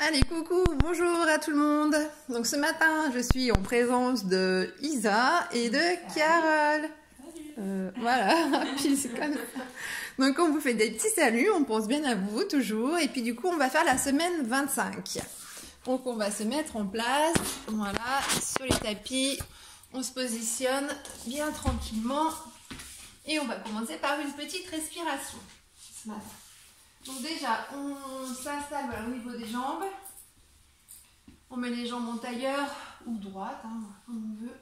Allez, coucou, bonjour à tout le monde. Donc ce matin, je suis en présence de Isa et de Carole. Voilà, puis c'est comme ça. Donc on vous fait des petits saluts, on pense bien à vous toujours. Et puis du coup, on va faire la semaine 25. Donc on va se mettre en place, voilà, sur les tapis. On se positionne bien tranquillement. Et on va commencer par une petite respiration ce matin. Donc déjà, on s'installe voilà, au niveau des jambes. On met les jambes en tailleur ou droite, comme on veut.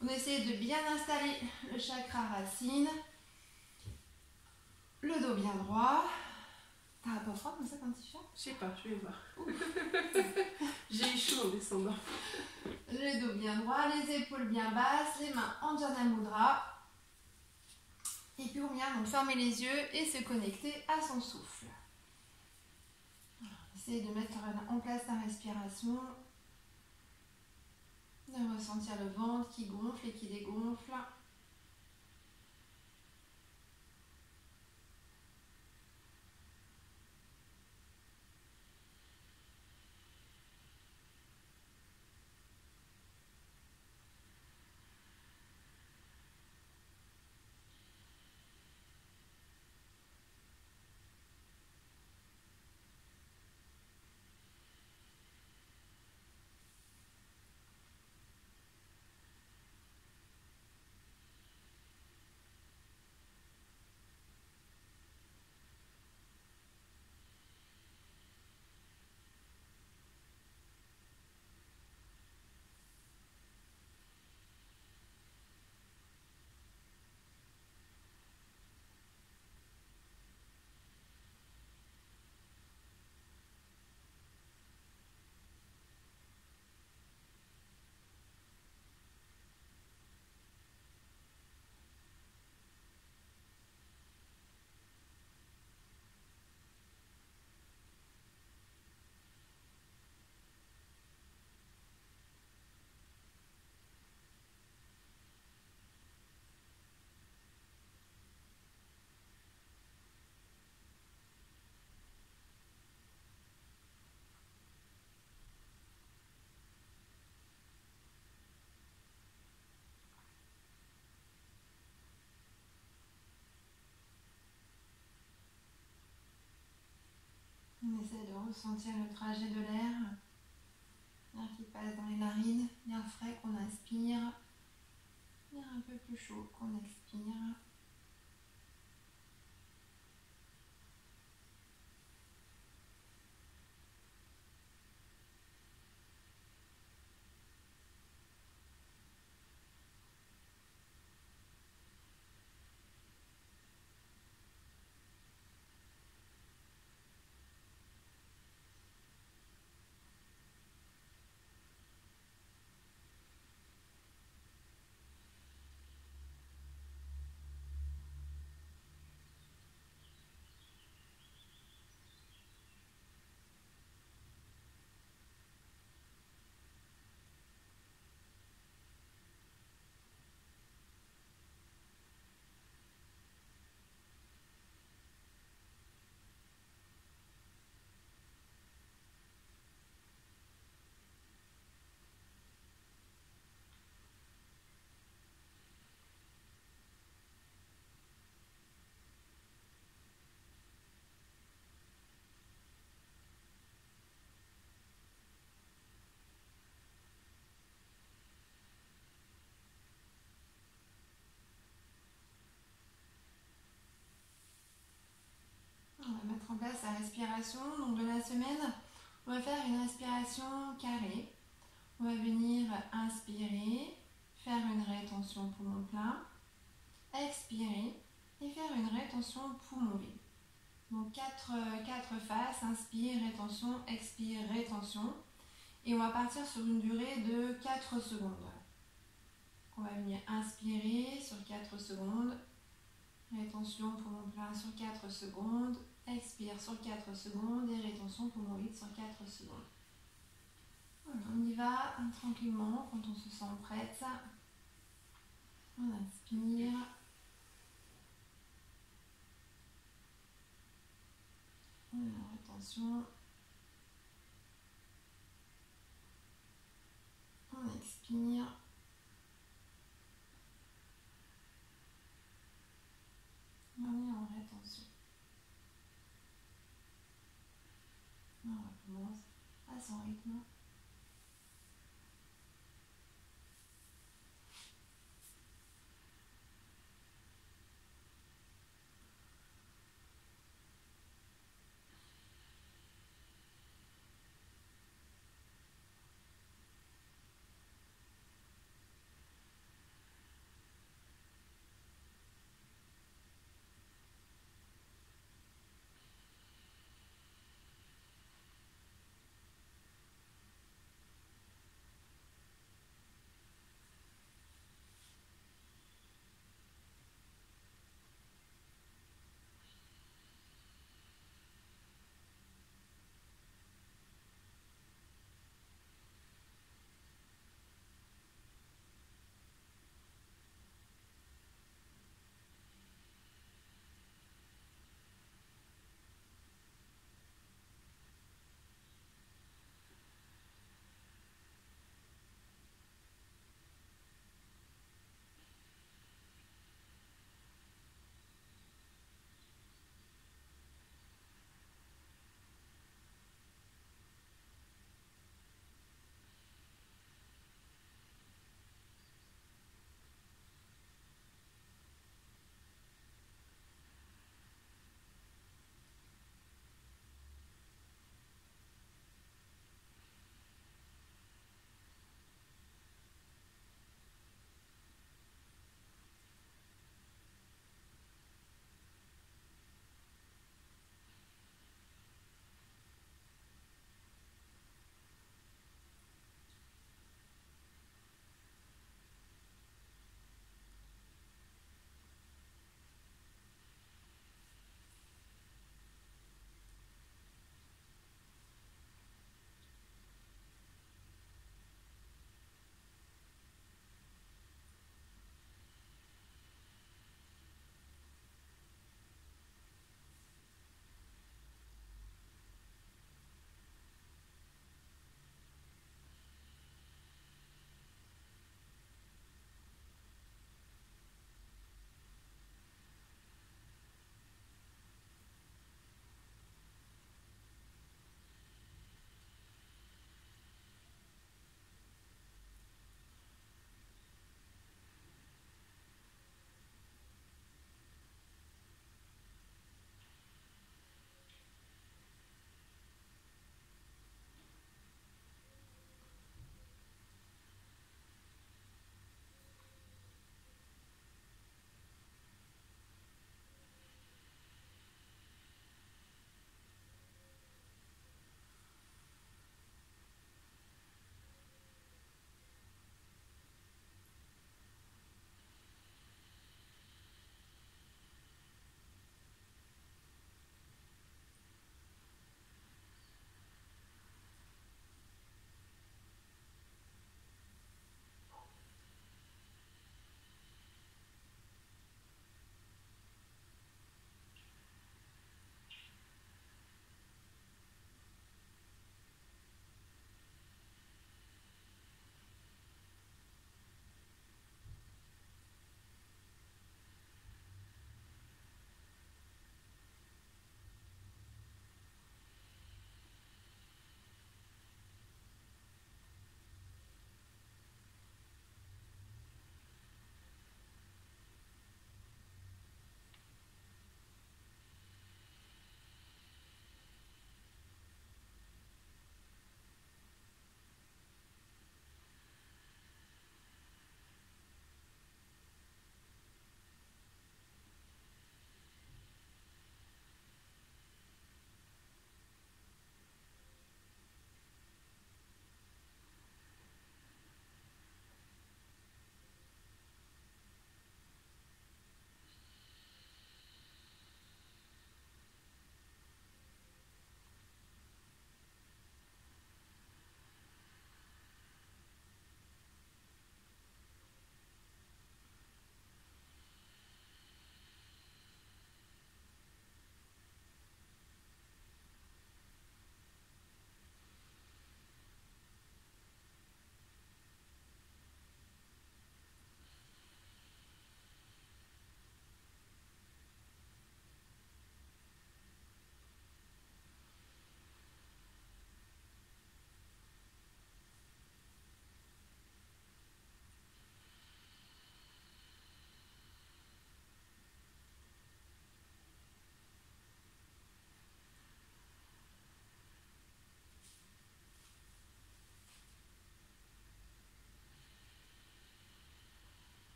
On essaie de bien installer le chakra racine. Le dos bien droit. T'as pas froid comme ça quand tu fais? Je sais pas, je vais voir. J'ai eu chaud en descendant. Le dos bien droit, les épaules bien basses, les mains en Jana Mudra. Et puis on vient donc fermer les yeux et se connecter à son souffle. Essayez de mettre en place la respiration. De ressentir le ventre qui gonfle et qui dégonfle. On essaie de ressentir le trajet de l'air. L'air qui passe dans les narines, l'air frais qu'on inspire, l'air un peu plus chaud qu'on expire. On va mettre en place la respiration donc de la semaine. On va faire une respiration carrée. On va venir inspirer, faire une rétention poumon plein, expirer et faire une rétention poumon vide. Donc quatre phases, inspire, rétention, expire, rétention. Et on va partir sur une durée de 4 secondes. On va venir inspirer sur 4 secondes, rétention poumon plein sur 4 secondes, expire sur 4 secondes et rétention poumon vide sur 4 secondes. Voilà, on y va tranquillement quand on se sent prête. On inspire. Rétention. finir. On est en rétention. On recommence à son rythme.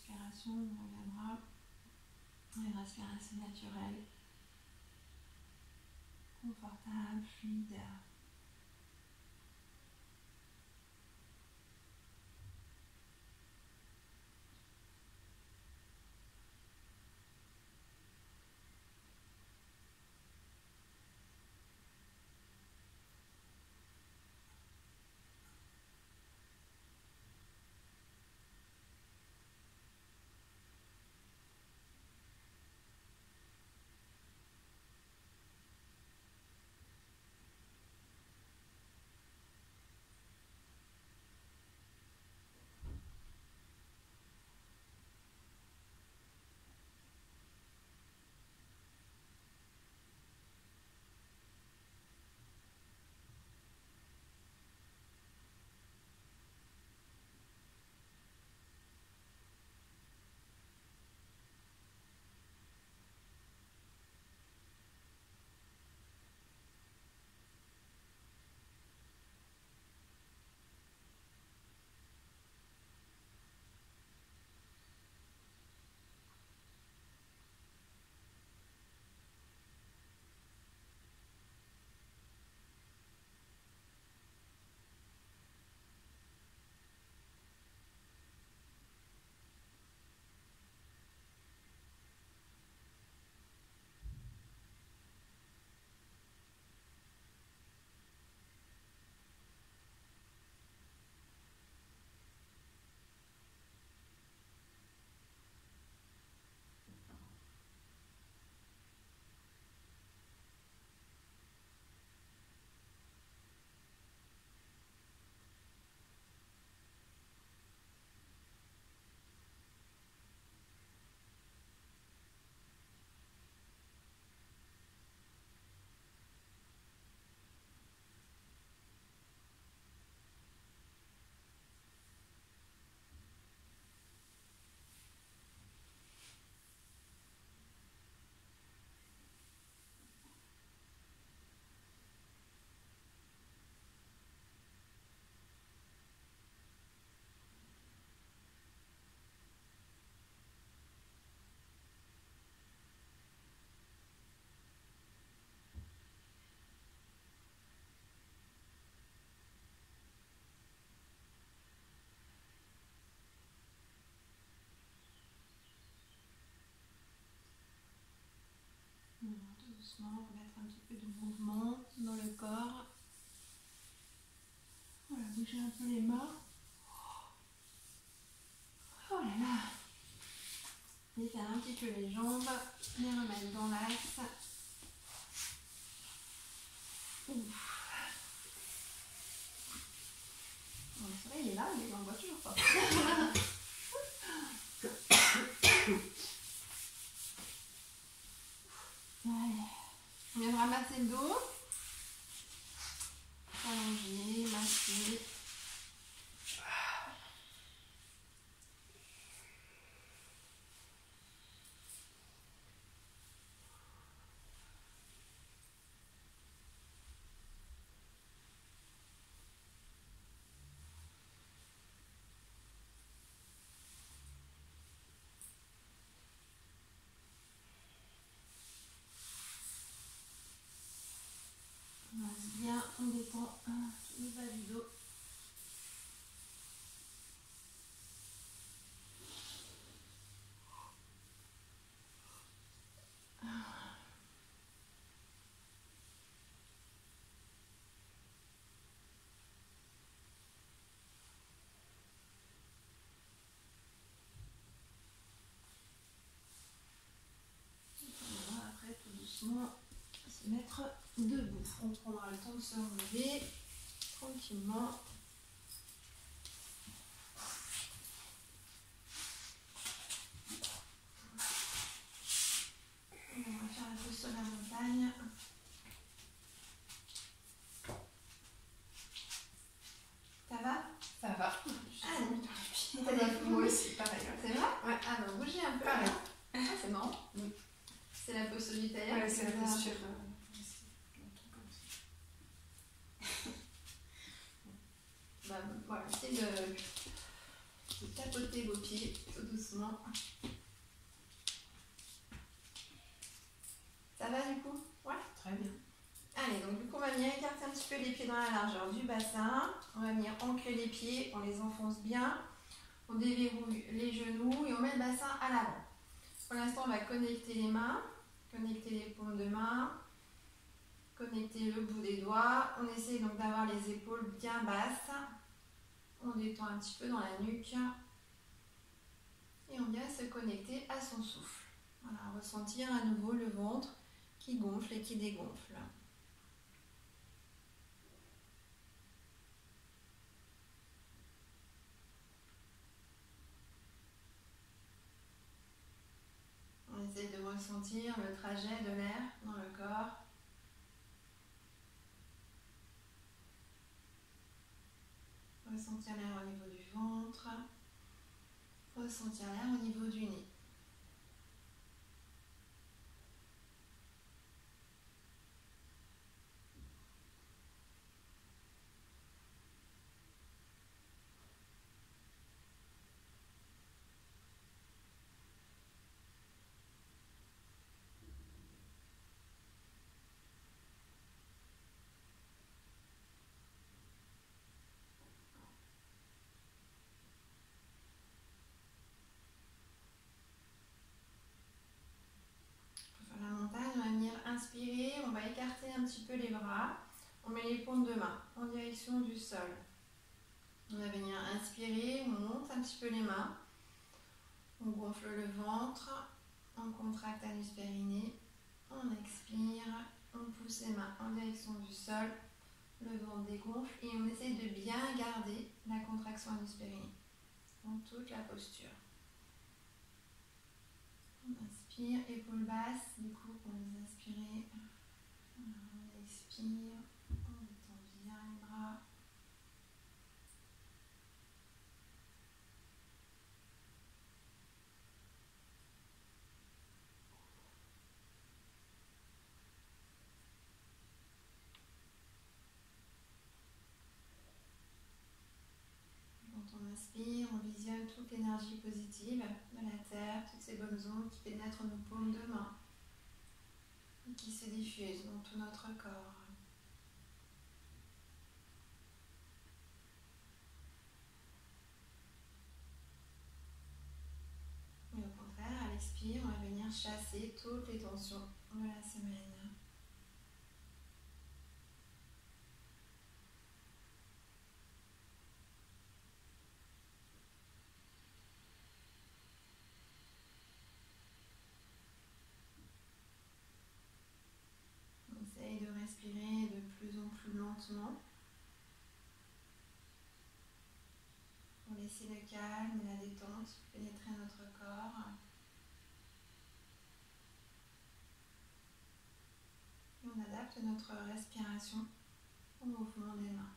respiration, on reviendra à une respiration naturelle, confortable, fluide. Doucement, remettre un petit peu de mouvement dans le corps. Voilà, bouger un peu les mains. Oh là là. Et faire un petit peu les jambes, les remettre dans l'axe. Ouf. Bon, le soleil est là, mais on ne voit toujours pas. Allez. On vient de ramasser le dos. Allonger, masser. On masse bien, on détend tout le bas du dos. Après, tout doucement, se mettre debout. On prendra le temps de se relever tranquillement. On va faire la pause sur la montagne. Ça va? Ça va. Allez. Moi aussi, pareil. C'est vrai? Ouais. Ah bah bougez un peu. Pareil. Ah, c'est marrant. Oui. C'est la posture du tailleur. Ouais, c'est la posture. Bah, voilà, c'est de Vous tapotez vos pieds tout doucement. Ça va du coup? Ouais. Très bien. Allez, donc du coup on va venir écarter un petit peu les pieds dans la largeur du bassin. On va venir ancrer les pieds, on les enfonce bien. On déverrouille les genoux et on met le bassin à l'avant. Pour l'instant, on va connecter les mains, connecter les paumes de main, connecter le bout des doigts. On essaie donc d'avoir les épaules bien basses. On détend un petit peu dans la nuque. Et on vient se connecter à son souffle. Voilà, ressentir à nouveau le ventre qui gonfle et qui dégonfle. On essaie de ressentir le trajet de l'air dans le corps. Ressentir l'air au niveau du ventre. Ressentir l'air au niveau du nez. La montagne, on va venir inspirer, on va écarter un petit peu les bras, on met les paumes de main en direction du sol. On va venir inspirer, on monte un petit peu les mains, on gonfle le ventre, on contracte l'anus périnée, on expire, on pousse les mains en direction du sol, le ventre dégonfle et on essaie de bien garder la contraction anus périnée dans toute la posture. On inspire, épaules basses, du coup on les inspire, on expire, on détend bien les bras. Quand on inspire, on visionne toute l'énergie positive de la terre, toutes ces bonnes ondes qui pénètrent nos paumes de main et qui se diffusent dans tout notre corps. Et au contraire, à l'expire, on va venir chasser toutes les tensions de la semaine. On essaye de respirer de plus en plus lentement pour laisser le calme et la détente pénétrer notre corps. Et on adapte notre respiration au mouvement des mains.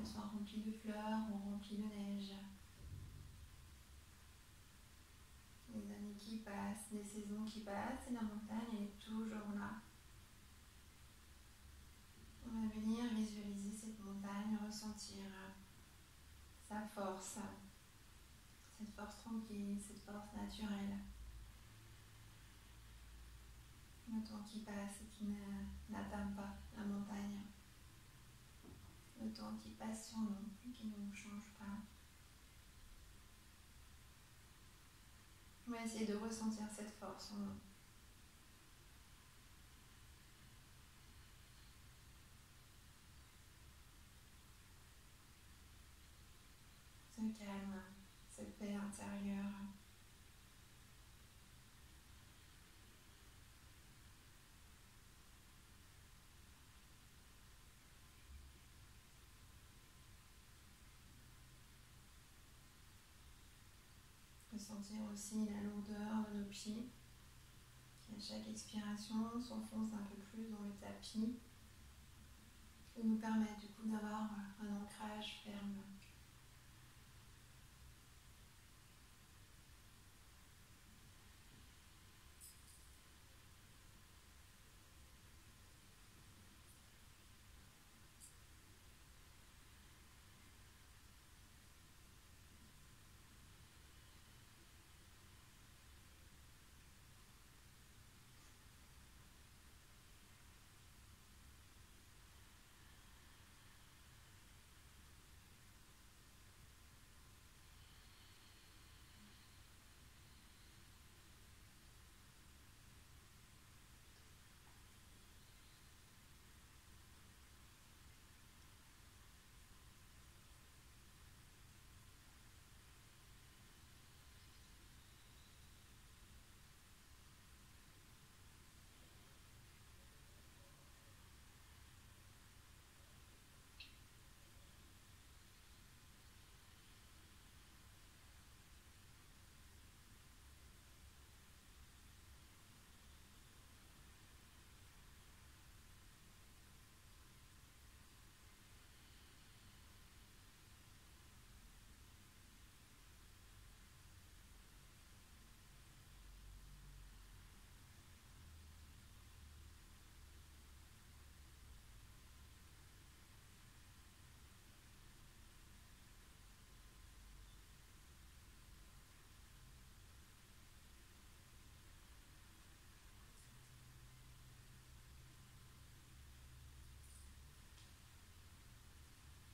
soit remplie de fleurs ou remplie de neige. Les années qui passent, les saisons qui passent, et la montagne elle est toujours là. On va venir visualiser cette montagne, ressentir sa force, cette force tranquille, cette force naturelle. Le temps qui passe et qui n'atteint pas la montagne. Le temps qui passe sur nous et qui ne nous change pas. On va essayer de ressentir cette force en nous. Ce calme, cette paix intérieure. Ressentir aussi la lourdeur de nos pieds qui à chaque expiration s'enfonce un peu plus dans le tapis et nous permet du coup d'avoir un ancrage ferme.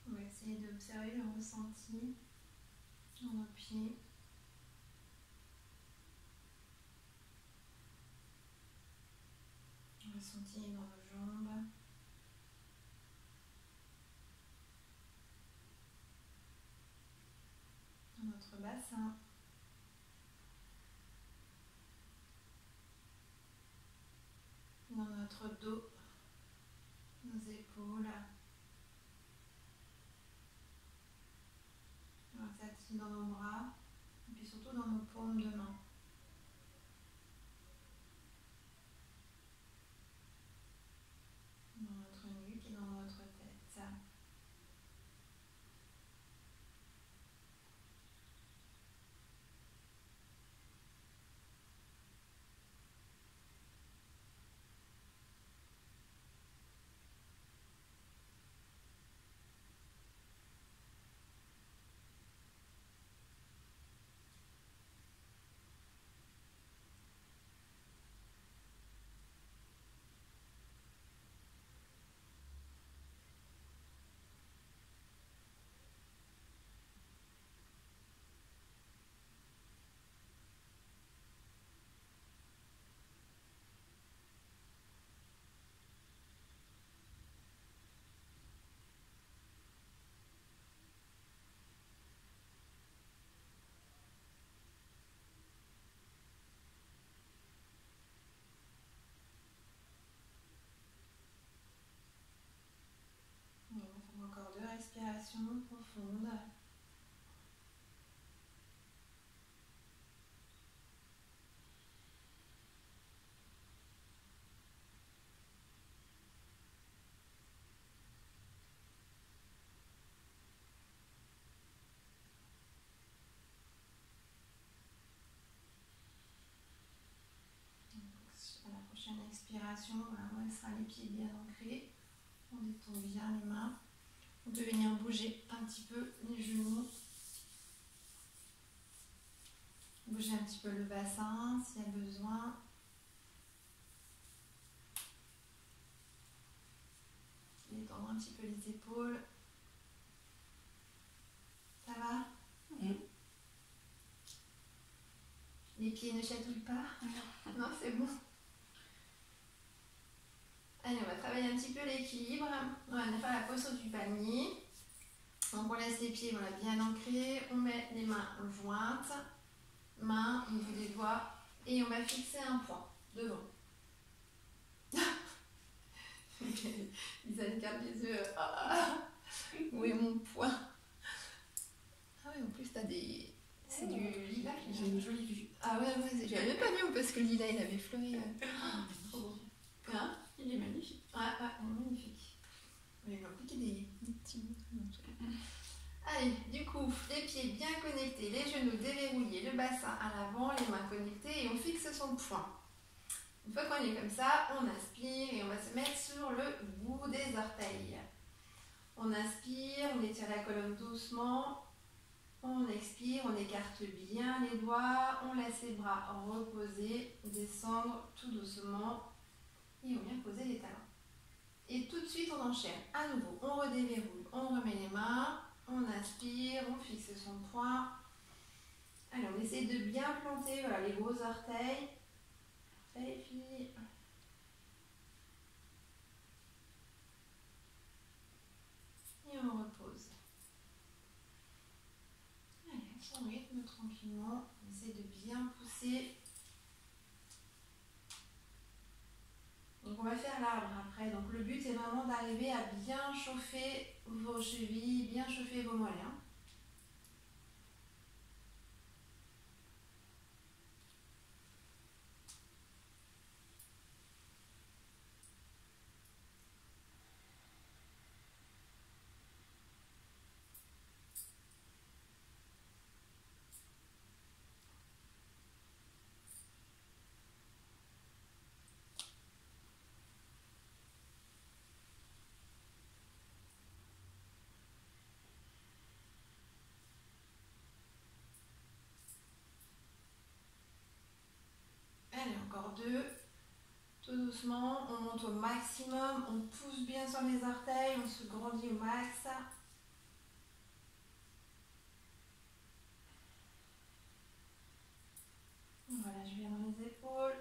On va essayer d'observer le ressenti dans nos pieds. Le ressenti dans nos jambes. Dans notre bassin. Dans notre dos. Nos épaules. On ressenti dans nos bras. Et puis surtout dans nos paumes de main. Dans notre nuque et dans notre tête. On va faire encore 2 respirations profondes. inspiration, voilà, on laissera les pieds bien ancrés. On détend bien les mains. On peut venir bouger un petit peu les genoux. Bouger un petit peu le bassin s'il y a besoin. Détendre un petit peu les épaules. Ça va? Oui. Les pieds ne chatouillent pas? Non, c'est bon. Allez, on va travailler un petit peu l'équilibre. On va faire la posture du palmier. Donc on laisse les pieds voilà, bien ancrés. On met les mains jointes. Mains au bout des doigts. Et on va fixer un point devant. Ils regardent les yeux. Où est mon poing? Ah oui, en plus t'as des... C'est du lilas. J'ai une jolie vue. Ah ouais, j'avais même pas vu parce que le lilas il avait fleuri. Trop beau. Hein? Il est magnifique. Ouais, magnifique. Mais il va piquer des petits bouts. Allez, du coup, les pieds bien connectés, les genoux déverrouillés, le bassin à l'avant, les mains connectées et on fixe son poing. Une fois qu'on est comme ça, on inspire et on va se mettre sur le bout des orteils. On inspire, on étire la colonne doucement. On expire, on écarte bien les doigts, on laisse les bras reposer, descendre tout doucement et on vient poser les talons. Et tout de suite on enchaîne à nouveau, on redéverrouille, on remet les mains, on inspire, on fixe son poing. Allez, on essaie de bien planter voilà, les gros orteils. Parfait les filles. Et on repose. Allez, à son rythme tranquillement, on essaie de bien pousser. Donc on va faire l'arbre après. Donc le but est vraiment d'arriver à bien chauffer vos chevilles, bien chauffer vos mollets. Allez, encore deux. Tout doucement, on monte au maximum, on pousse bien sur les orteils, on se grandit au max. Voilà, je viens dans les épaules.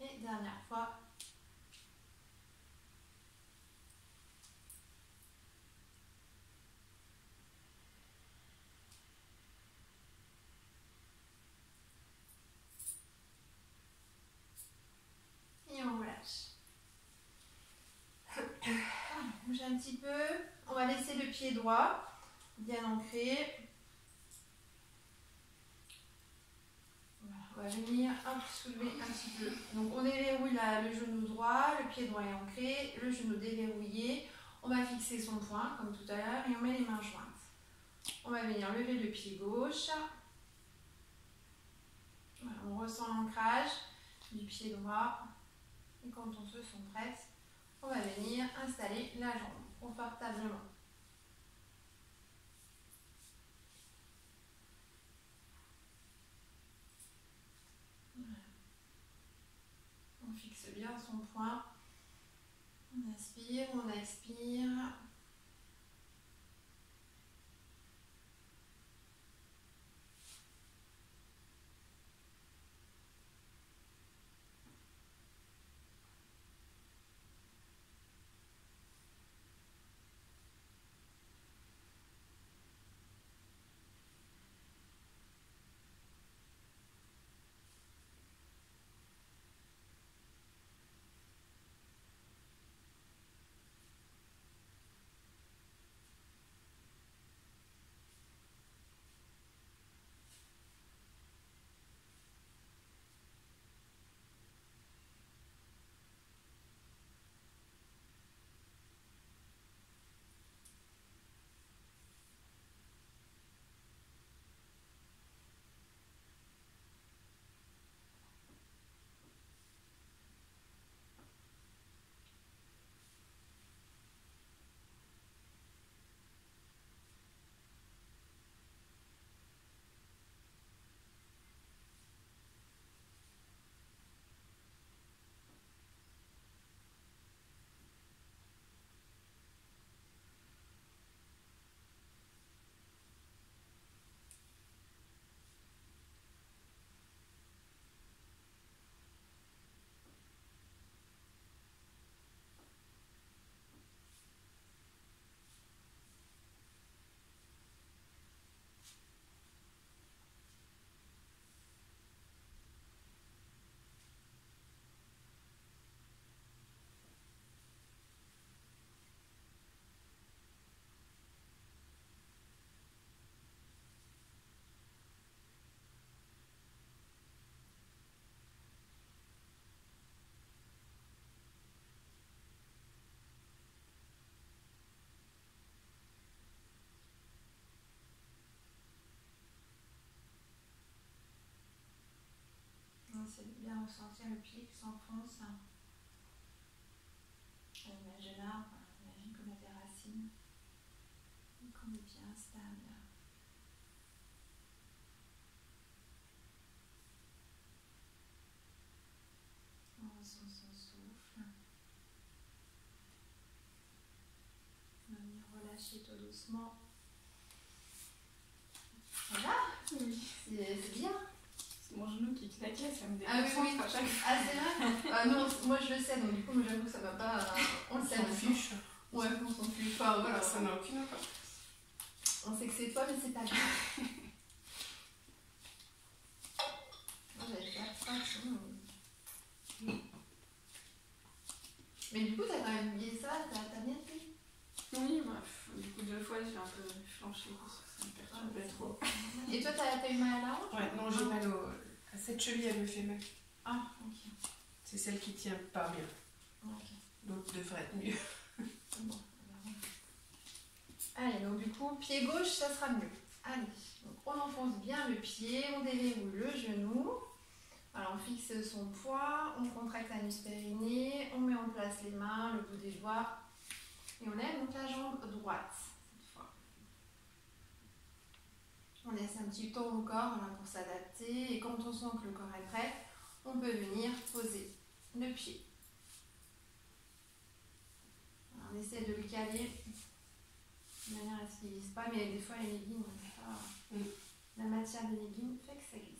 Et dernière fois. Et on relâche. On bouge un petit peu. On va laisser le pied droit bien ancré. Voilà, on va venir soulever un petit peu. Donc on déverrouille le genou droit, le pied droit est ancré, le genou déverrouillé. On va fixer son poing comme tout à l'heure et on met les mains jointes. On va venir lever le pied gauche. Voilà, on ressent l'ancrage du pied droit. Et quand on se sent prête, on va venir installer la jambe confortablement. Voilà. On fixe bien son poing. On inspire, on expire. ressentir le pied qui s'enfonce. On imagine l'arbre, on imagine qu'on a des racines et qu'on est bien stable. On ressent son souffle. On va venir relâcher tout doucement. Voilà, Oui. c'est bien. C'est mon genou qui claquait, ça me Ah oui, déconcentre oui. à chaque fois. Ah, c'est vrai? Ah non, moi je le sais, donc du coup, moi j'avoue que ça va pas. On le sait, On maintenant. fiche. Ouais, on s'en fiche pas. Voilà, Ça n'a aucune importance. on sait que c'est toi, mais c'est pas grave. Moi j'allais faire ça, mais du coup, t'as quand même oublié ça, t'as bien fait. Oui, bref, du coup 2 fois j'ai un peu flanché parce que ça me perturbait trop. Et toi, t'as eu mal à la hanche? Ouais, non, j'ai mal à cette cheville, elle me fait mal. Ah, ok. C'est celle qui tient pas bien. Ok. L'autre devrait être mieux. Bon, allez, donc du coup, pied gauche, ça sera mieux. Allez, donc on enfonce bien le pied, on déverrouille le genou. Alors on fixe son poids, on contracte l'anus périnée, on met en place les mains, le bout des doigts et on lève donc la jambe droite cette fois. On laisse un petit temps au corps là, pour s'adapter et quand on sent que le corps est prêt, on peut venir poser le pied. Alors, on essaie de le caler de manière à ce qu'il ne glisse pas, mais des fois les leggings, la matière des leggings fait que ça glisse.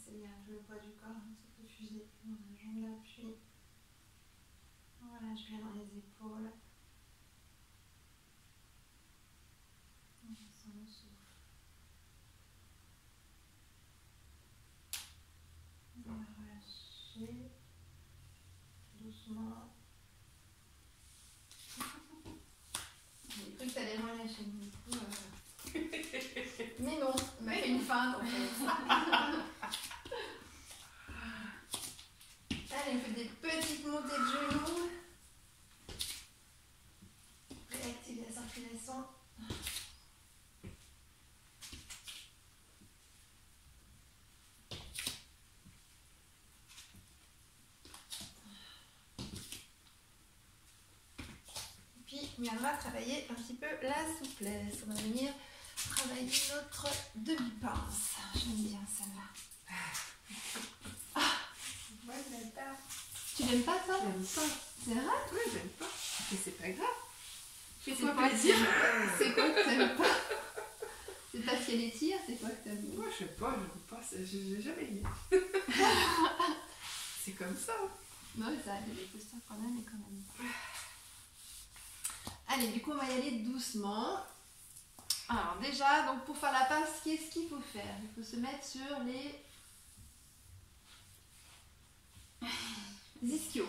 C'est bien, le poids du corps se diffuser dans la jambe d'appui. Voilà, je viens dans les épaules. On ressent le souffle. On va relâcher doucement. J'ai cru que t'allais relâcher du coup. Mais non, on m'a fait une feinte en fait. Allez, on fait des petites montées de genoux. viendra travailler un petit peu la souplesse. On va venir travailler notre demi-pince. J'aime bien celle-là. Ouais, j'aime pas. Tu l'aimes pas toi? J'aime pas. C'est vrai? Ouais, j'aime pas. Mais c'est pas grave. C'est Fais-toi quoi plaisir. C'est quoi que t'aimes pas? C'est parce qu'elle étire, c'est quoi que t'aimes pas? Moi, je sais pas, je veux pas. J'ai jamais aimé. C'est comme ça. Non, mais ça, il y a des posters quand même et quand même. Allez, du coup, on va y aller doucement. Alors, déjà, donc pour faire la pince, qu'est-ce qu'il faut faire? Il faut se mettre sur les ischios.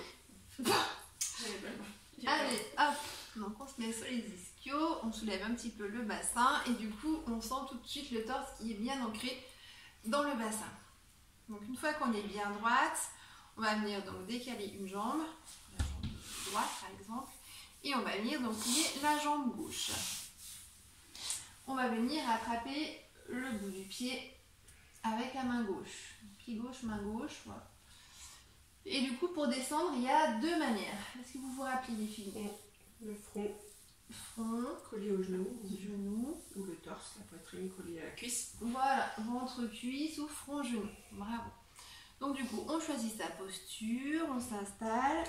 J'avais pas le droit. J'ai peur. Allez, hop. Donc, on se met sur les ischios, on soulève un petit peu le bassin et du coup, on sent tout de suite le torse qui est bien ancré dans le bassin. Donc, une fois qu'on est bien droite, on va venir donc décaler une jambe, la jambe droite par exemple, et on va venir donc plier la jambe gauche. On va venir attraper le bout du pied avec la main gauche. Pied gauche, main gauche, voilà. Et du coup, pour descendre, il y a deux manières. Est-ce que vous vous rappelez les filles? Le front Front, collé au genou. genou, Ou le torse, la poitrine collée à la cuisse. voilà, ventre, cuisse ou front, genou. Bravo. Donc du coup, on choisit sa posture, on s'installe.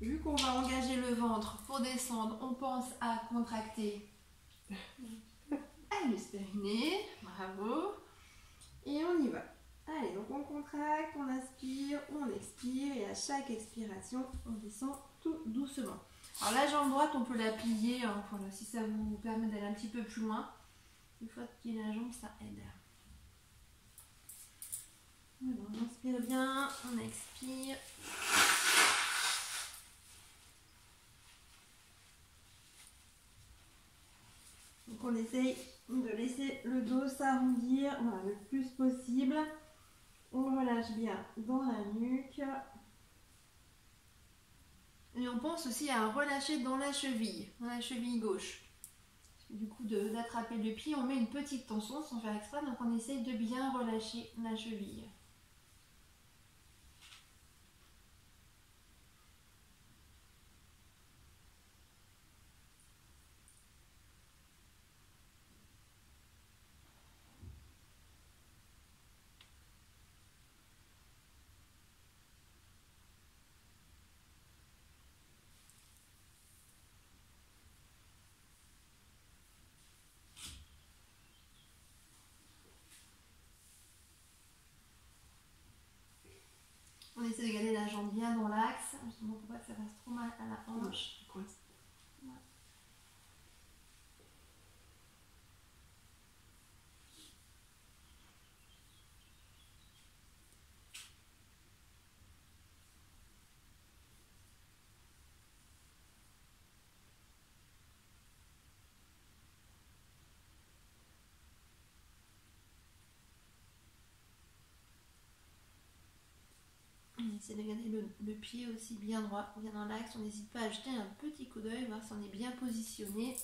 Vu qu'on va engager le ventre pour descendre, on pense à contracter le périnée. Bravo. Et on y va. Allez, donc on contracte, on inspire, on expire et à chaque expiration, on descend tout doucement. Alors la jambe droite, on peut la plier, hein, voilà, si ça vous permet d'aller un petit peu plus loin. Une fois de plier la jambe, ça aide. Alors, on inspire bien, on expire. Donc on essaye de laisser le dos s'arrondir, voilà, le plus possible. On relâche bien dans la nuque. Et on pense aussi à relâcher dans la cheville gauche. Du coup, d'attraper le pied, on met une petite tension sans faire exprès, donc on essaye de bien relâcher la cheville. On essaie de garder la jambe bien dans l'axe, justement pour pas que ça fasse trop mal à la hanche. Quoi? On essaie de garder le pied aussi bien droit, bien dans l'axe. On n'hésite pas à jeter un petit coup d'œil, voir si on est bien positionné.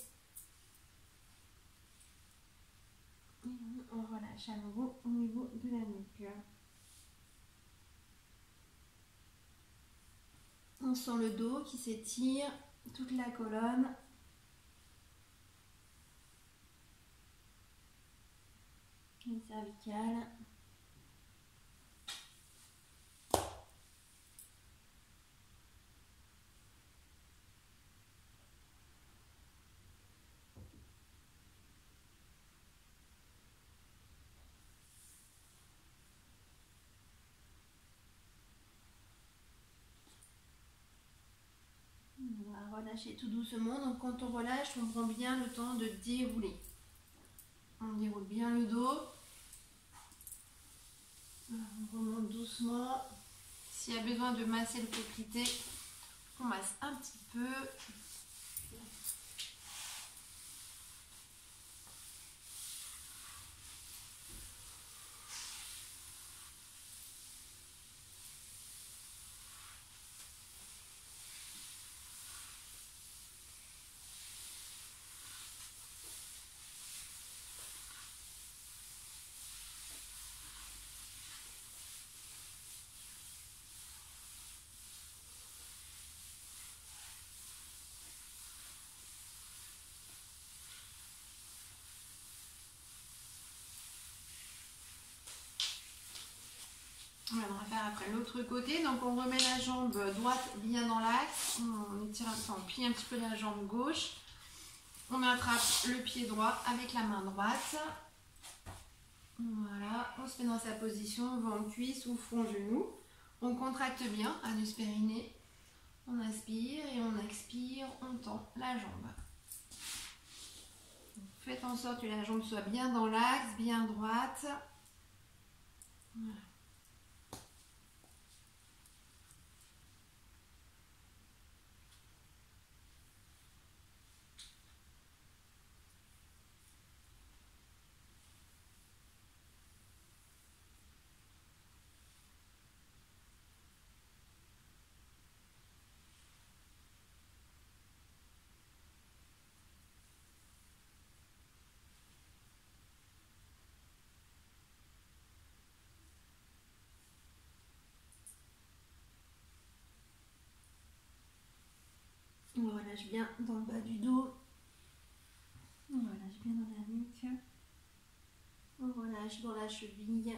Et on relâche à nouveau au niveau de la nuque. On sent le dos qui s'étire, toute la colonne. Les cervicales. On va relâcher tout doucement. Donc quand on relâche, on prend bien le temps de dérouler. On déroule bien le dos. On remonte doucement. S'il y a besoin de masser le coquilleté, on masse un petit peu. Voilà, on va faire après l'autre côté. Donc on remet la jambe droite bien dans l'axe. On étire, enfin, on plie un petit peu la jambe gauche. On attrape le pied droit avec la main droite. Voilà, on se met dans sa position, ventre, cuisse ou front, genou. On contracte bien, anus périnée. On inspire et on expire, on tend la jambe. Faites en sorte que la jambe soit bien dans l'axe, bien droite. Voilà. On relâche bien dans le bas du dos. On relâche bien dans la nuque. On relâche dans la cheville.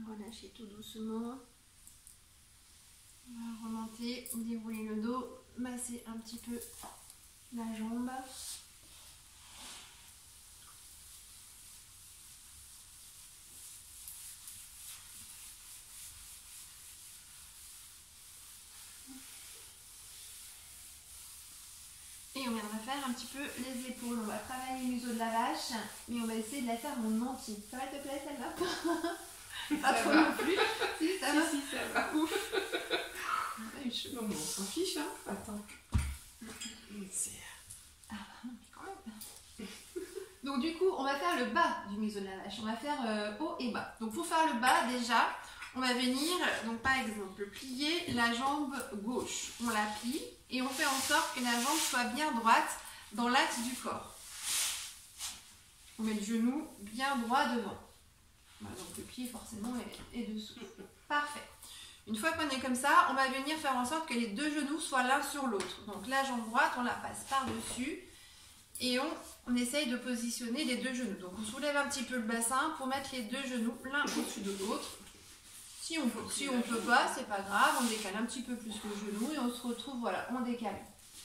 Relâchez tout doucement. On va remonter, dérouler le dos, masser un petit peu la jambe. Et on viendra faire un petit peu les épaules. On va travailler le museau de la vache, mais on va essayer de la faire en entier. Ça va te plaire celle-là? Pas trop non plus. Si, ça va. Si, ça va. Ouf. Non, mais on s'en fiche, hein. Attends. C'est... Ah bah non, mais quand même. Donc du coup, on va faire le bas du museau de la vache. On va faire haut et bas. Donc pour faire le bas, déjà, on va venir, donc par exemple, plier la jambe gauche. On la plie et on fait en sorte que la jambe soit bien droite dans l'axe du corps. On met le genou bien droit devant. Voilà, donc le pied forcément est dessous. Parfait. Une fois qu'on est comme ça, on va venir faire en sorte que les deux genoux soient l'un sur l'autre. Donc la jambe droite, on la passe par-dessus et on essaye de positionner les deux genoux. Donc on soulève un petit peu le bassin pour mettre les deux genoux l'un au-dessus de l'autre. Si on peut pas, c'est pas grave, on décale un petit peu plus le genou et on se retrouve, voilà, on décale.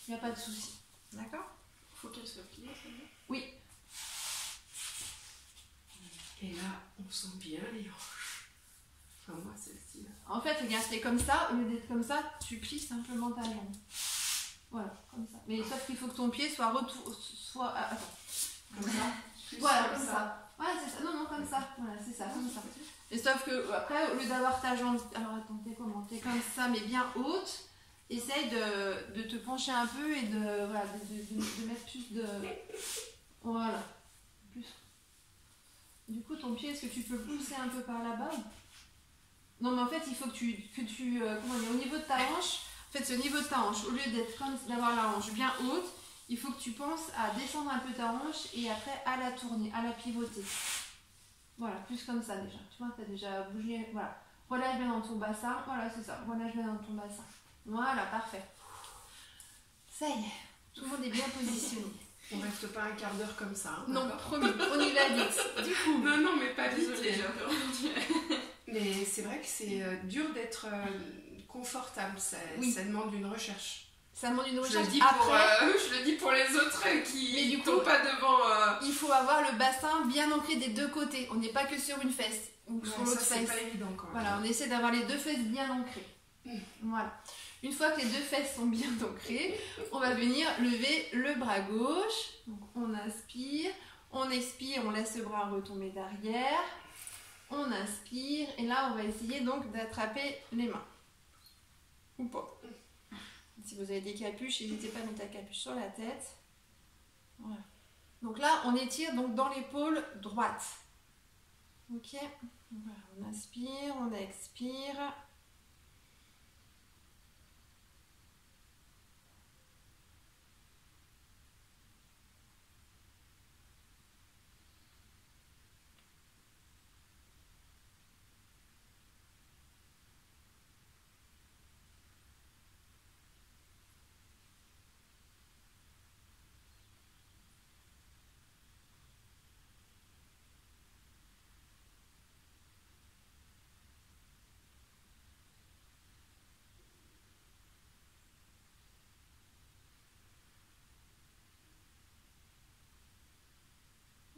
Il n'y a pas de souci. D'accord? Faut qu'elle soit pliée, celle-là. Oui. Et là, on sent bien les hanches. Enfin, moi, celle-ci. En fait, regarde, c'est comme ça, au lieu d'être comme ça, tu plies simplement ta jambe. Voilà, comme ça. Mais sauf qu'il faut que ton pied soit attends. Comme ça. Voilà, comme ça. Voilà, c'est ça. Non, comme ça. Voilà, c'est ça, comme ça. Et sauf que, après, au lieu d'avoir ta jambe. Alors, attends, t'es comment? T'es comme ça, mais bien haute. Essaye de te pencher un peu et voilà, de mettre plus de. Voilà. Plus. Du coup, ton pied, est-ce que tu peux pousser un peu par là-bas? Non, mais en fait, il faut que tu comment dire, au niveau de ta hanche, en fait, c'est au niveau de ta hanche, au lieu d'être comme d'avoir la hanche bien haute, il faut que tu penses à descendre un peu ta hanche et après à la tourner, à la pivoter. Voilà, plus comme ça déjà. Tu vois, tu as déjà bougé. Voilà. Relâche bien dans ton bassin. Voilà, c'est ça. Relâche bien dans ton bassin. Voilà, parfait. Ça y est, tout le monde est bien positionné. On reste pas un quart d'heure comme ça. Hein, non, promis, on y va vite. Du coup. Non, mais pas vite. Désolée, j'ai un peu entendu. Mais c'est vrai que c'est dur d'être confortable. Ça demande une recherche. Ça demande une recherche. Je le dis pour les autres qui ne sont pas devant. Il faut avoir le bassin bien ancré des deux côtés. On n'est pas que sur une fesse ou sur l'autre fesse. C'est pas évident quand même. Voilà, on essaie d'avoir les deux fesses bien ancrées. Voilà. Une fois que les deux fesses sont bien ancrées, on va venir lever le bras gauche. Donc on inspire, on expire, on laisse le bras retomber derrière. On inspire et là on va essayer donc d'attraper les mains. Ou pas. Si vous avez des capuches, n'hésitez pas à mettre la capuche sur la tête. Voilà. Donc là on étire donc dans l'épaule droite. Ok. Voilà, on inspire, on expire.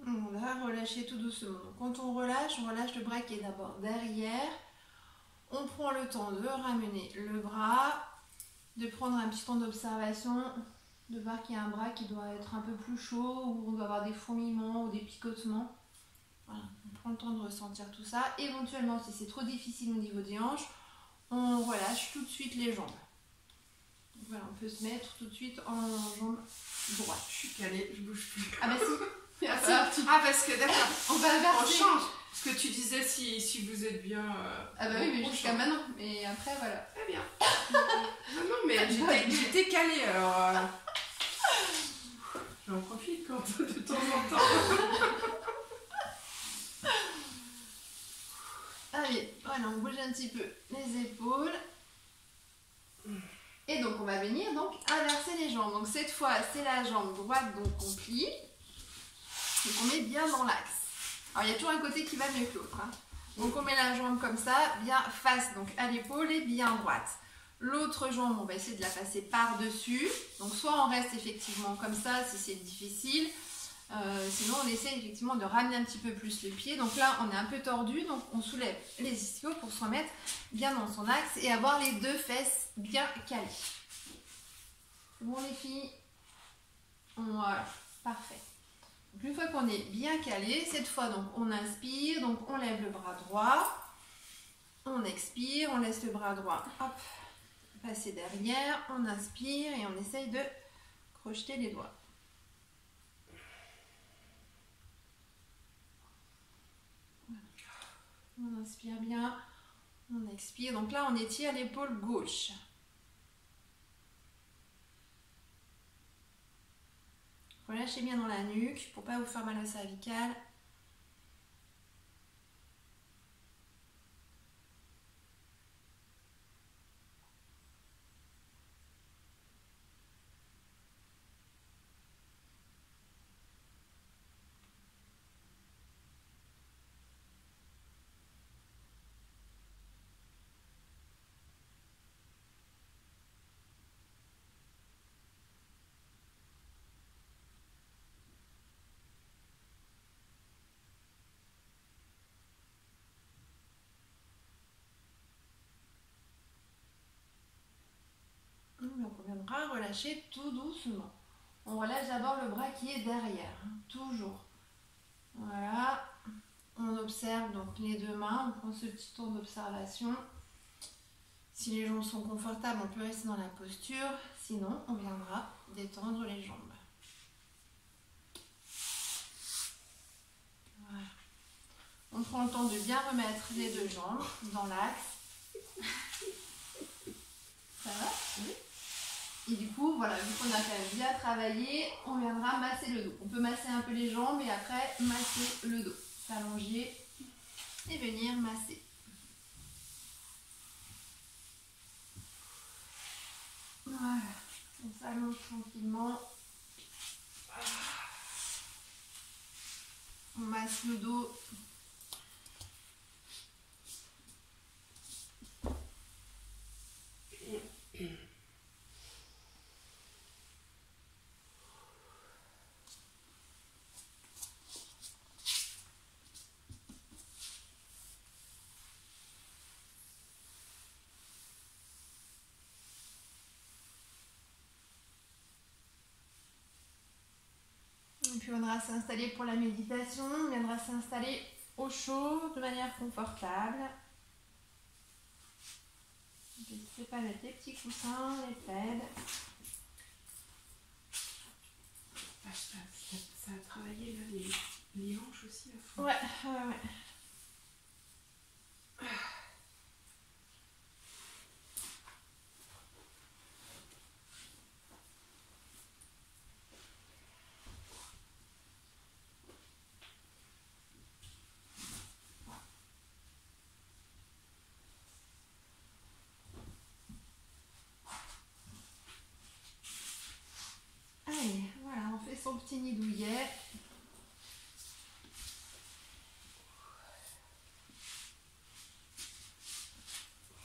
On va relâcher tout doucement. Donc, quand on relâche le bras qui est d'abord derrière. On prend le temps de ramener le bras, de prendre un petit temps d'observation, de voir qu'il y a un bras qui doit être un peu plus chaud, ou on doit avoir des fourmillements ou des picotements. Voilà. On prend le temps de ressentir tout ça. Éventuellement, si c'est trop difficile au niveau des hanches, on relâche tout de suite les jambes. Donc, voilà, on peut se mettre tout de suite en jambe droite. Je suis calée, je bouge plus. Ah bah si. Parce que d'accord, on va inverser. On change. Ce que tu disais, si vous êtes bien. Ah bah oui, mais jusqu'à maintenant. Mais après, voilà. Très bien. non, mais j'étais calée alors. J'en profite quand de temps en temps. Allez, voilà, on bouge un petit peu les épaules. Et donc, on va venir donc inverser les jambes. Donc, cette fois, c'est la jambe droite, donc on plie. Et on met bien dans l'axe. Alors, il y a toujours un côté qui va mieux que l'autre. Hein. Donc, on met la jambe comme ça, bien face donc à l'épaule et bien droite. L'autre jambe, on va essayer de la passer par-dessus. Donc, soit on reste effectivement comme ça si c'est difficile. Sinon, on essaie effectivement de ramener un petit peu plus le pied. Donc là, on est un peu tordu. Donc, on soulève les ischios pour se remettre bien dans son axe et avoir les deux fesses bien calées. C'est bon, les filles? Voilà, parfait. Donc, une fois qu'on est bien calé, cette fois, donc, on inspire. Donc, on lève le bras droit. On expire. On laisse le bras droit hop, passer derrière. On inspire et on essaye de crocheter les doigts. On inspire bien, on expire. Donc là, on étire l'épaule gauche. Relâchez bien dans la nuque pour ne pas vous faire mal au cervical. Donc on viendra relâcher tout doucement. On relâche d'abord le bras qui est derrière, hein, toujours. Voilà. On observe donc les deux mains, on prend ce petit tour d'observation. Si les jambes sont confortables, on peut rester dans la posture. Sinon, on viendra détendre les jambes. Voilà. On prend le temps de bien remettre les deux jambes dans l'axe. Ça va? Oui. Et du coup, voilà, vu qu'on a quand même bien travaillé, on viendra masser le dos. On peut masser un peu les jambes et après masser le dos. S'allonger et venir masser. Voilà, on s'allonge tranquillement. On masse le dos. Et puis on viendra s'installer pour la méditation, on viendra s'installer au chaud, de manière confortable. N'hésitez pas à mettre les petits coussins, les plaids. Ça a travaillé là, les hanches aussi à fond. Ouais. Allez, voilà, on fait son petit nid douillet.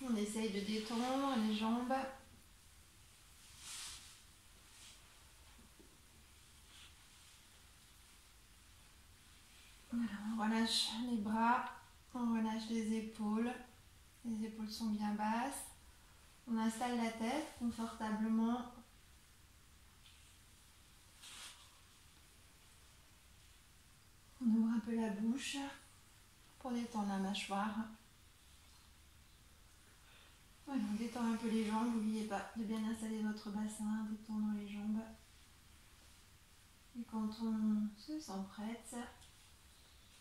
On essaye de détendre les jambes. Voilà, on relâche les bras, on relâche les épaules. Les épaules sont bien basses. On installe la tête confortablement. On ouvre un peu la bouche pour détendre la mâchoire. Voilà, on détend un peu les jambes. N'oubliez pas de bien installer votre bassin, détendre les jambes. Et quand on se sent prête,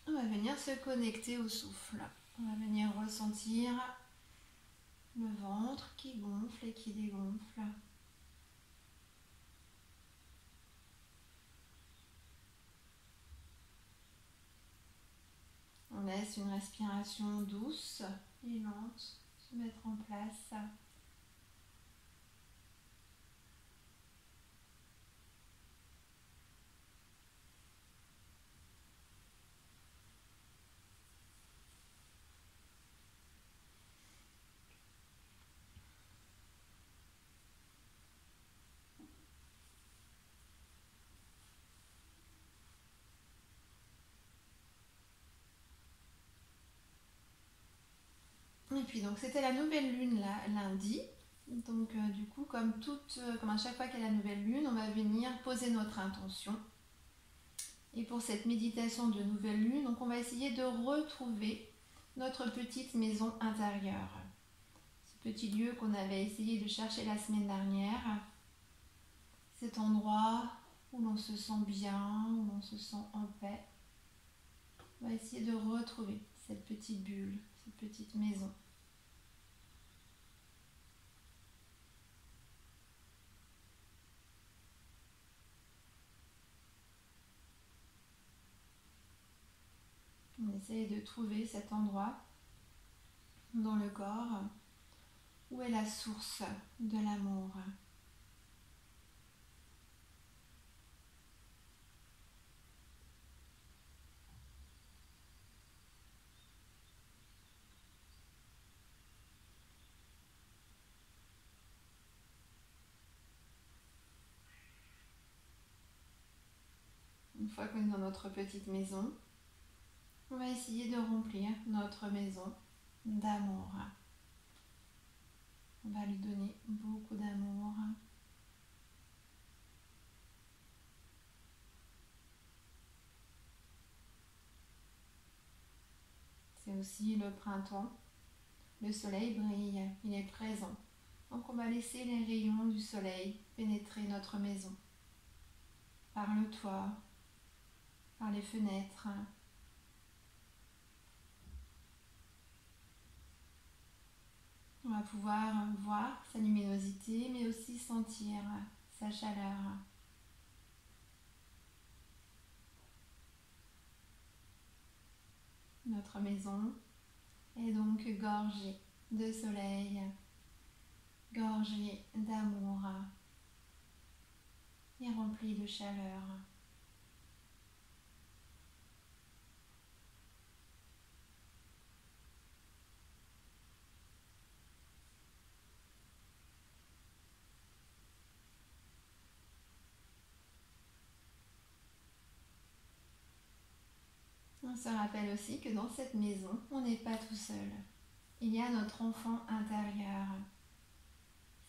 on va venir se connecter au souffle. On va venir ressentir le ventre qui gonfle et qui dégonfle. On laisse une respiration douce et lente se mettre en place. Et puis donc c'était la nouvelle lune là, lundi. Donc du coup comme à chaque fois qu'il y a la nouvelle lune, on va venir poser notre intention. Et pour cette méditation de nouvelle lune, donc on va essayer de retrouver notre petite maison intérieure. Ce petit lieu qu'on avait essayé de chercher la semaine dernière. Cet endroit où l'on se sent bien, où l'on se sent en paix. On va essayer de retrouver cette petite bulle, cette petite maison. On essaye de trouver cet endroit dans le corps où est la source de l'amour. Une fois qu'on est dans notre petite maison, on va essayer de remplir notre maison d'amour. On va lui donner beaucoup d'amour, aussi le printemps. Le soleil brille, il est présent. Donc on va laisser les rayons du soleil pénétrer notre maison. Par le toit, par les fenêtres. On va pouvoir voir sa luminosité, mais aussi sentir sa chaleur. Notre maison est donc gorgée de soleil, gorgée d'amour et remplie de chaleur. On se rappelle aussi que dans cette maison, on n'est pas tout seul. Il y a notre enfant intérieur,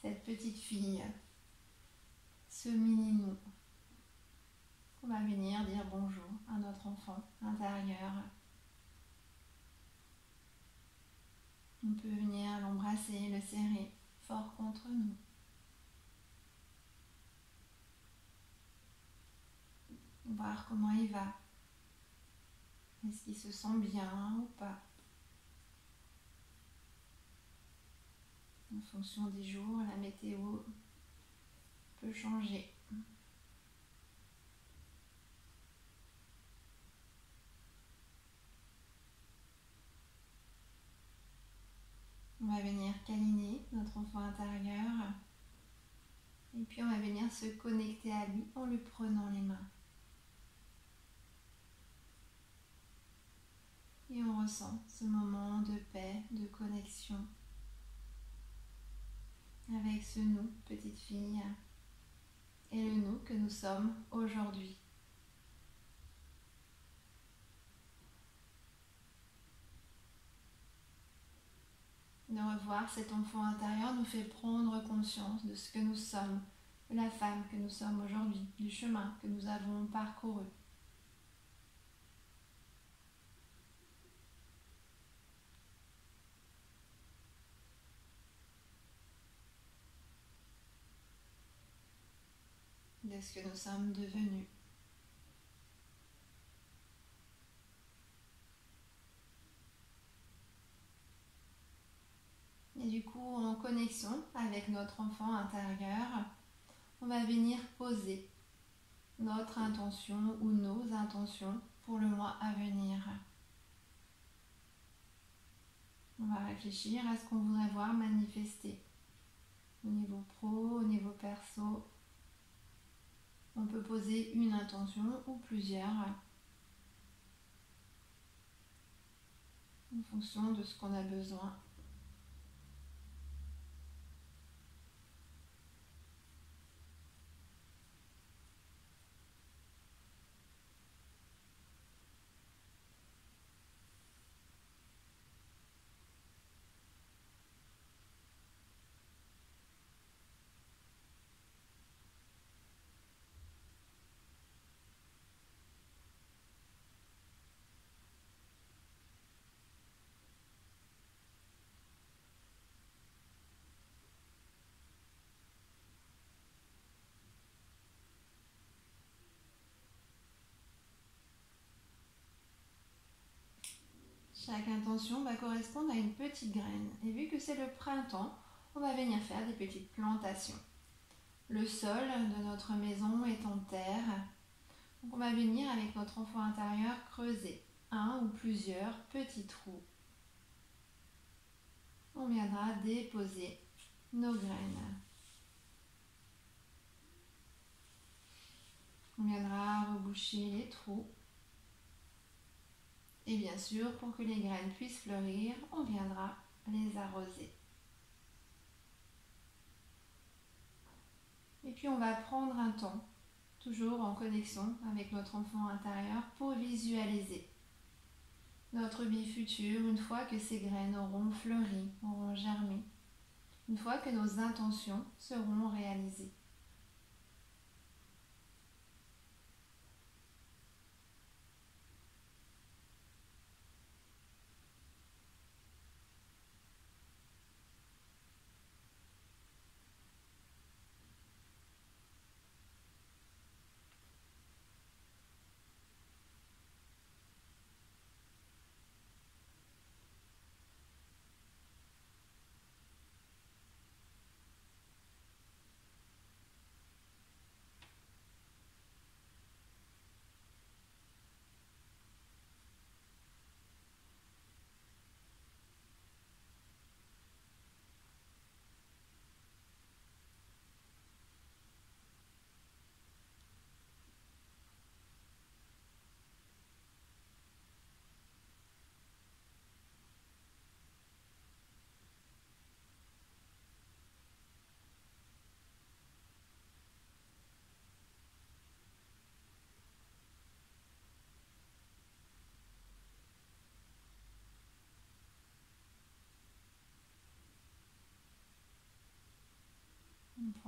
cette petite fille, ce mini-nous. On va venir dire bonjour à notre enfant intérieur. On peut venir l'embrasser, le serrer fort contre nous. Voir comment il va. Est-ce qu'il se sent bien ou pas? En fonction des jours, la météo peut changer. On va venir câliner notre enfant intérieur et puis on va venir se connecter à lui en lui prenant les mains. Et on ressent ce moment de paix, de connexion avec ce nous, petite fille, et le nous que nous sommes aujourd'hui. De revoir cet enfant intérieur nous fait prendre conscience de ce que nous sommes, de la femme que nous sommes aujourd'hui, du chemin que nous avons parcouru. De ce que nous sommes devenus. Et du coup, en connexion avec notre enfant intérieur, on va venir poser notre intention ou nos intentions pour le mois à venir. On va réfléchir à ce qu'on voudrait voir manifester au niveau pro, au niveau perso. On peut poser une intention ou plusieurs en fonction de ce qu'on a besoin. Chaque intention va correspondre à une petite graine. Et vu que c'est le printemps, on va venir faire des petites plantations. Le sol de notre maison est en terre. Donc on va venir avec notre enfant intérieur creuser un ou plusieurs petits trous. On viendra déposer nos graines. On viendra reboucher les trous. Et bien sûr, pour que les graines puissent fleurir, on viendra les arroser. Et puis on va prendre un temps, toujours en connexion avec notre enfant intérieur, pour visualiser notre vie future une fois que ces graines auront fleuri, auront germé, une fois que nos intentions seront réalisées.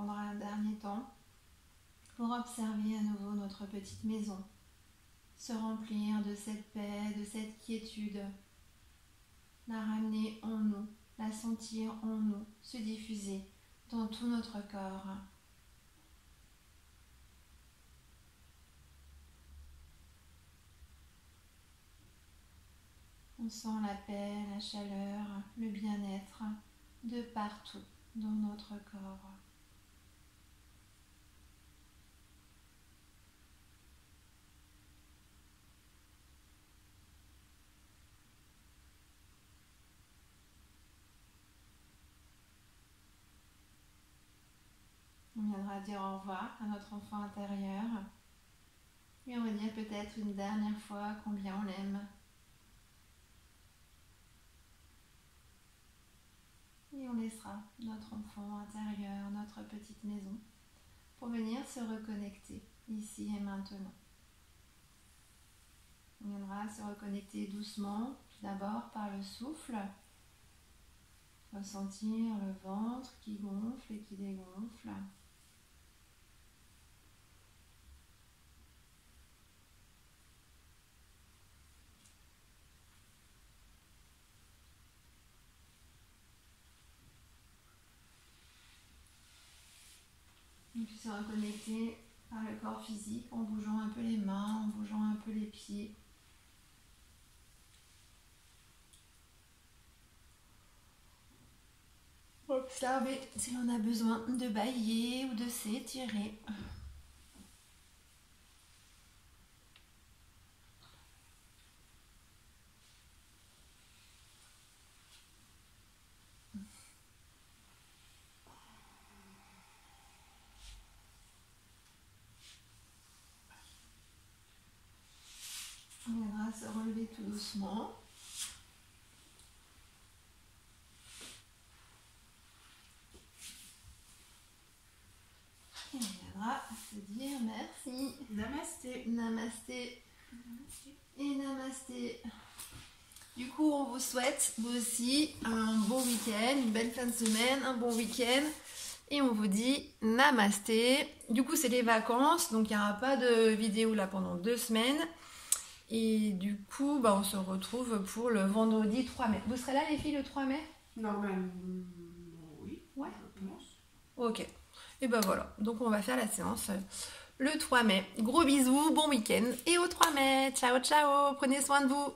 prendra un dernier temps pour observer à nouveau notre petite maison, se remplir de cette paix, de cette quiétude, la ramener en nous, la sentir en nous, se diffuser dans tout notre corps. On sent la paix, la chaleur, le bien-être de partout dans notre corps. On viendra dire au revoir à notre enfant intérieur. Et on va dire peut-être une dernière fois combien on l'aime. Et on laissera notre enfant intérieur, notre petite maison, pour venir se reconnecter ici et maintenant. On viendra se reconnecter doucement, tout d'abord par le souffle. Ressentir le ventre qui gonfle et qui dégonfle. Et puis se reconnecter par le corps physique en bougeant un peu les mains, en bougeant un peu les pieds. Observer si l'on a besoin de bâiller ou de s'étirer. On viendra se relever tout doucement. Et on viendra se dire merci. Namasté. Namasté. Et namasté. Du coup, on vous souhaite, vous aussi, un bon week-end, une belle fin de semaine, un bon week-end. Et on vous dit namasté. Du coup, c'est les vacances, donc il n'y aura pas de vidéo là pendant 2 semaines. Et du coup, on se retrouve pour le vendredi 3 mai. Vous serez là, les filles, le 3 mai? Normalement, oui. Ouais. Je pense. Ok. Et ben voilà. Donc, on va faire la séance le 3 mai. Gros bisous, bon week-end. Et au 3 mai. Ciao, ciao. Prenez soin de vous.